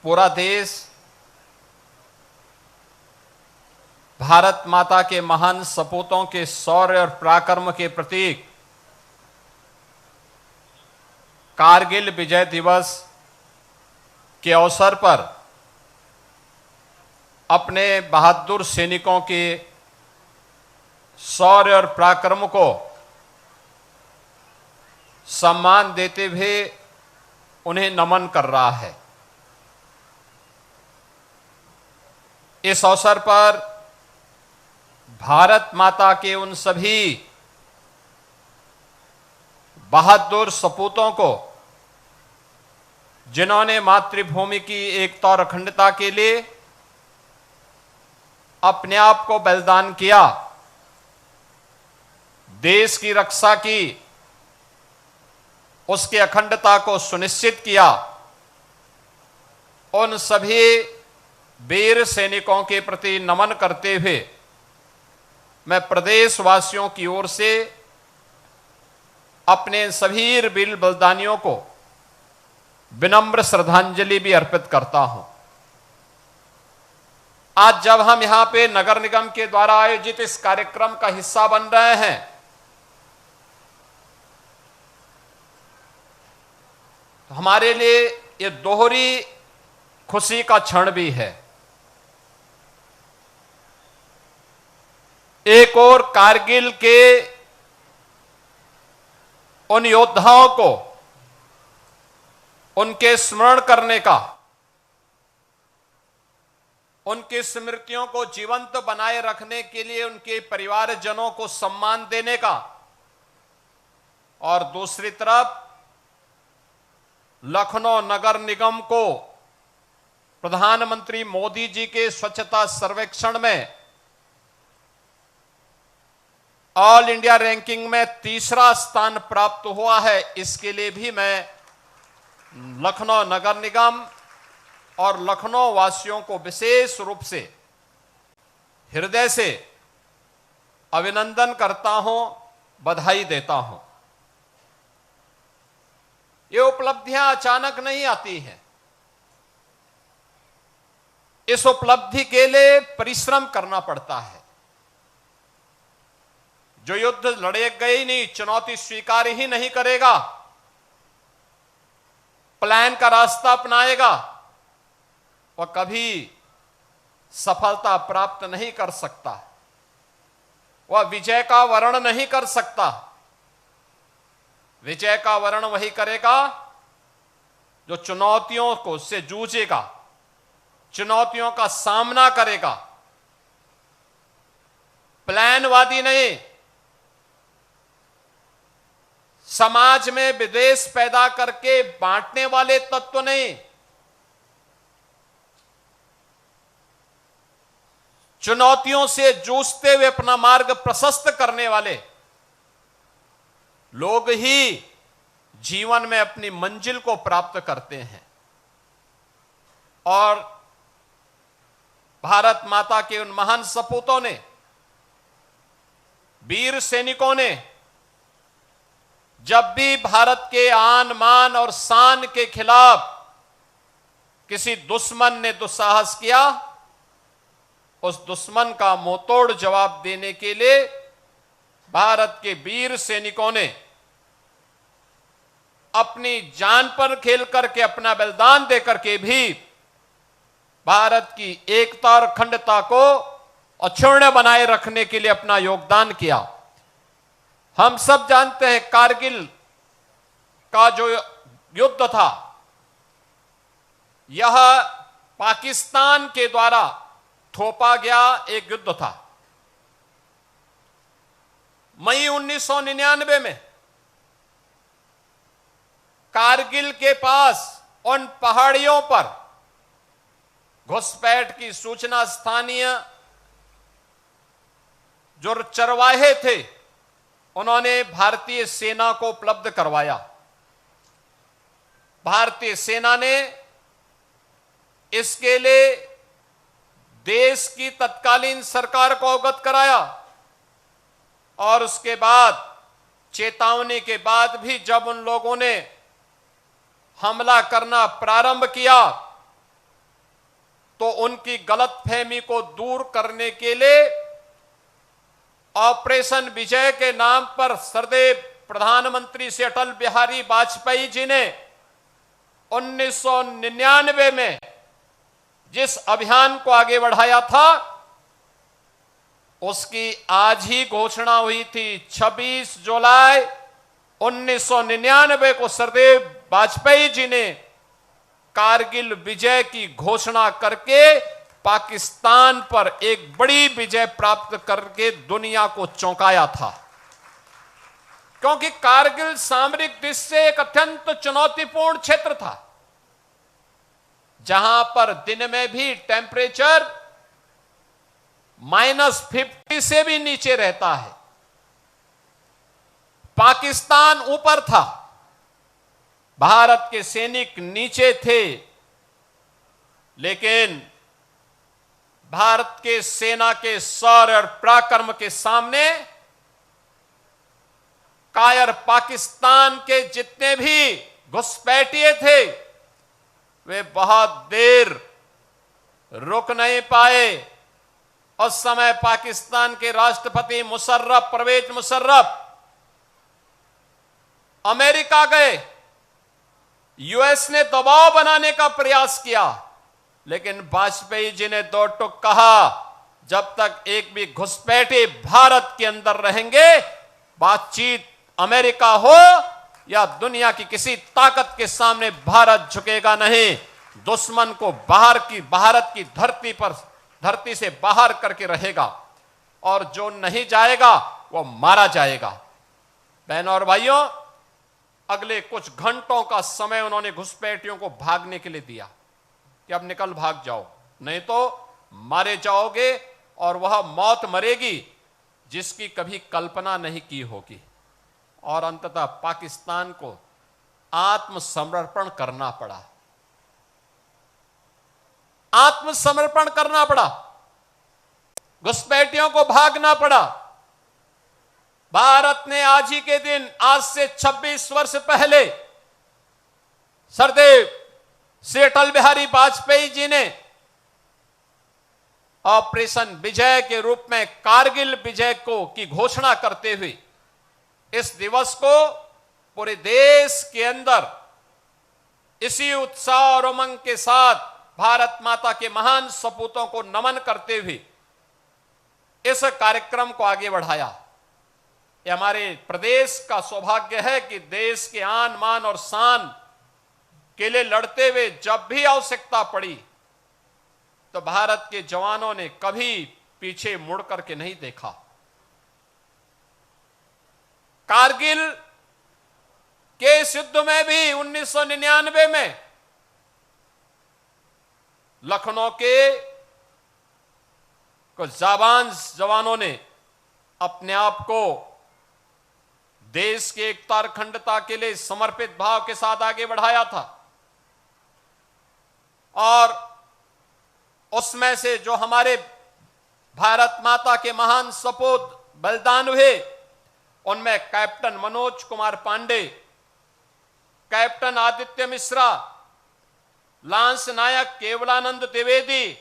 पूरा देश भारत माता के महान सपूतों के शौर्य और पराक्रम के प्रतीक कारगिल विजय दिवस के अवसर पर अपने बहादुर सैनिकों के शौर्य और पराक्रम को सम्मान देते हुए उन्हें नमन कर रहा है। इस अवसर पर भारत माता के उन सभी बहादुर सपूतों को जिन्होंने मातृभूमि की एकता और अखंडता के लिए अपने आप को बलिदान किया, देश की रक्षा की, उसकी अखंडता को सुनिश्चित किया, उन सभी वीर सैनिकों के प्रति नमन करते हुए मैं प्रदेशवासियों की ओर से अपने सभी वीर बलिदानियों को विनम्र श्रद्धांजलि भी अर्पित करता हूं। आज जब हम यहां पे नगर निगम के द्वारा आयोजित इस कार्यक्रम का हिस्सा बन रहे हैं, तो हमारे लिए ये दोहरी खुशी का क्षण भी है। एक और कारगिल के उन योद्धाओं को उनके स्मरण करने का, उनकी स्मृतियों को जीवंत बनाए रखने के लिए उनके परिवारजनों को सम्मान देने का, और दूसरी तरफ लखनऊ नगर निगम को प्रधानमंत्री मोदी जी के स्वच्छता सर्वेक्षण में ऑल इंडिया रैंकिंग में तीसरा स्थान प्राप्त हुआ है। इसके लिए भी मैं लखनऊ नगर निगम और लखनऊ वासियों को विशेष रूप से हृदय से अभिनंदन करता हूं, बधाई देता हूं। ये उपलब्धियां अचानक नहीं आती हैं। इस उपलब्धि के लिए परिश्रम करना पड़ता है। जो युद्ध लड़ेगा ही नहीं, चुनौती स्वीकार ही नहीं करेगा, प्लान का रास्ता अपनाएगा, वह कभी सफलता प्राप्त नहीं कर सकता, वह विजय का वर्ण नहीं कर सकता। विजय का वर्ण वही करेगा जो चुनौतियों को से जूझेगा, चुनौतियों का सामना करेगा, प्लानवादी नहीं, समाज में विद्वेष पैदा करके बांटने वाले तत्व नहीं, चुनौतियों से जूझते हुए अपना मार्ग प्रशस्त करने वाले लोग ही जीवन में अपनी मंजिल को प्राप्त करते हैं। और भारत माता के उन महान सपूतों ने, वीर सैनिकों ने जब भी भारत के आन मान और शान के खिलाफ किसी दुश्मन ने दुस्साहस किया, उस दुश्मन का मुंहतोड़ जवाब देने के लिए भारत के वीर सैनिकों ने अपनी जान पर खेल करके, अपना बलिदान देकर के भी भारत की एकता और अखंडता को अक्षुण्ण बनाए रखने के लिए अपना योगदान किया। हम सब जानते हैं कारगिल का जो युद्ध था, यह पाकिस्तान के द्वारा थोपा गया एक युद्ध था। मई 1999 में कारगिल के पास उन पहाड़ियों पर घुसपैठ की सूचना स्थानीय जो चरवाहे थे उन्होंने भारतीय सेना को उपलब्ध करवाया। भारतीय सेना ने इसके लिए देश की तत्कालीन सरकार को अवगत कराया, और उसके बाद चेतावनी के बाद भी जब उन लोगों ने हमला करना प्रारंभ किया तो उनकी गलतफहमी को दूर करने के लिए ऑपरेशन विजय के नाम पर सदैव प्रधानमंत्री से अटल बिहारी वाजपेयी जी ने 1999 में जिस अभियान को आगे बढ़ाया था, उसकी आज ही घोषणा हुई थी। 26 जुलाई 1999 को सरदेव वाजपेयी जी ने कारगिल विजय की घोषणा करके पाकिस्तान पर एक बड़ी विजय प्राप्त करके दुनिया को चौंकाया था। क्योंकि कारगिल सामरिक दृष्टि से एक अत्यंत चुनौतीपूर्ण क्षेत्र था, जहां पर दिन में भी टेम्परेचर -50 से भी नीचे रहता है। पाकिस्तान ऊपर था, भारत के सैनिक नीचे थे, लेकिन भारत के सेना के शौर्य और पराक्रम के सामने कायर पाकिस्तान के जितने भी घुसपैठिए थे, वे बहुत देर रुक नहीं पाए। उस समय पाकिस्तान के राष्ट्रपति परवेज मुशर्रफ अमेरिका गए, यूएस ने दबाव बनाने का प्रयास किया, लेकिन वाजपेयी जी ने दो टुक कहा, जब तक एक भी घुसपैठे भारत के अंदर रहेंगे, बातचीत अमेरिका हो या दुनिया की किसी ताकत के सामने भारत झुकेगा नहीं। दुश्मन को भारत की धरती से बाहर करके रहेगा, और जो नहीं जाएगा वो मारा जाएगा। बहनों और भाइयों, अगले कुछ घंटों का समय उन्होंने घुसपैठियों को भागने के लिए दिया कि अब निकल भाग जाओ, नहीं तो मारे जाओगे, और वह मौत मरेगी जिसकी कभी कल्पना नहीं की होगी। और अंततः पाकिस्तान को आत्मसमर्पण करना पड़ा, आत्मसमर्पण करना पड़ा, घुसपैठियों को भागना पड़ा। भारत ने आज ही के दिन, आज से 26 वर्ष पहले, सरदेव श्री अटल बिहारी वाजपेयी जी ने ऑपरेशन विजय के रूप में कारगिल विजय की घोषणा करते हुए इस दिवस को पूरे देश के अंदर इसी उत्साह और उमंग के साथ भारत माता के महान सपूतों को नमन करते हुए इस कार्यक्रम को आगे बढ़ाया। यह हमारे प्रदेश का सौभाग्य है कि देश के आन मान और शान के लिए लड़ते हुए जब भी आवश्यकता पड़ी तो भारत के जवानों ने कभी पीछे मुड़ करके नहीं देखा। कारगिल के इस युद्ध में भी 1999 में लखनऊ के कुछ जाबाज जवानों ने अपने आप को देश के एकता और अखंडता के लिए समर्पित भाव के साथ आगे बढ़ाया था, और उसमें से जो हमारे भारत माता के महान सपूत बलिदान हुए, उनमें captain Manoj Kumar Pande, captain Aditya Mishra, lance Naik Kevalanand Dwivedi,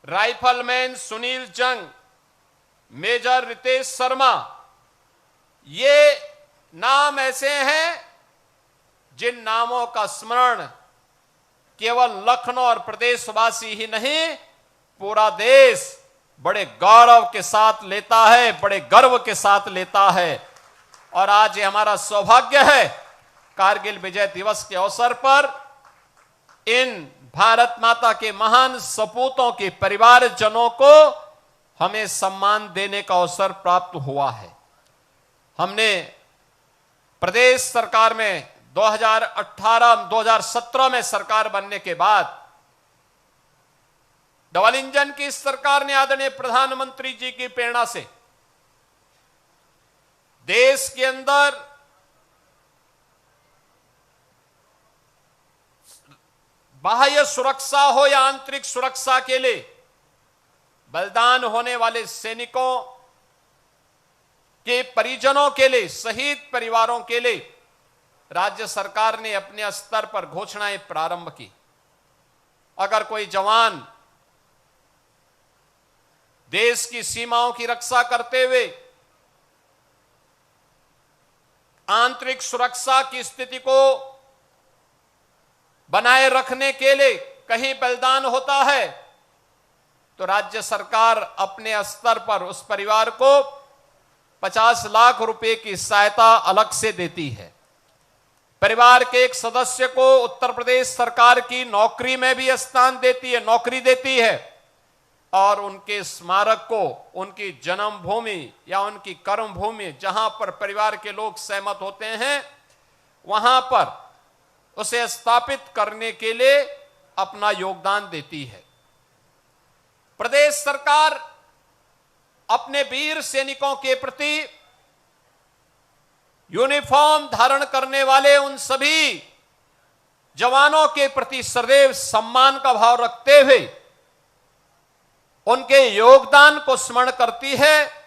rifleman Sunil Jang, major Ritesh Sharma, ये नाम ऐसे हैं जिन नामों का स्मरण केवल लखनऊ और प्रदेशवासी ही नहीं, पूरा देश बड़े गौरव के साथ लेता है, बड़े गर्व के साथ लेता है। और आज ये हमारा सौभाग्य है, कारगिल विजय दिवस के अवसर पर इन भारत माता के महान सपूतों के परिवारजनों को हमें सम्मान देने का अवसर प्राप्त हुआ है। हमने प्रदेश सरकार में 2017 में सरकार बनने के बाद डबल इंजन की सरकार ने आदरणीय प्रधानमंत्री जी की प्रेरणा से देश के अंदर बाह्य सुरक्षा हो या आंतरिक सुरक्षा के लिए बलिदान होने वाले सैनिकों के परिजनों के लिए, शहीद परिवारों के लिए राज्य सरकार ने अपने स्तर पर घोषणाएं प्रारंभ की। अगर कोई जवान देश की सीमाओं की रक्षा करते हुए आंतरिक सुरक्षा की स्थिति को बनाए रखने के लिए कहीं बलिदान होता है, तो राज्य सरकार अपने स्तर पर उस परिवार को 50 लाख रुपए की सहायता अलग से देती है। परिवार के एक सदस्य को उत्तर प्रदेश सरकार की नौकरी में भी स्थान देती है, नौकरी देती है, और उनके स्मारक को उनकी जन्मभूमि या उनकी कर्मभूमि जहां पर परिवार के लोग सहमत होते हैं वहां पर उसे स्थापित करने के लिए अपना योगदान देती है। प्रदेश सरकार अपने वीर सैनिकों के प्रति यूनिफॉर्म धारण करने वाले उन सभी जवानों के प्रति सदैव सम्मान का भाव रखते हुए उनके योगदान को स्मरण करती है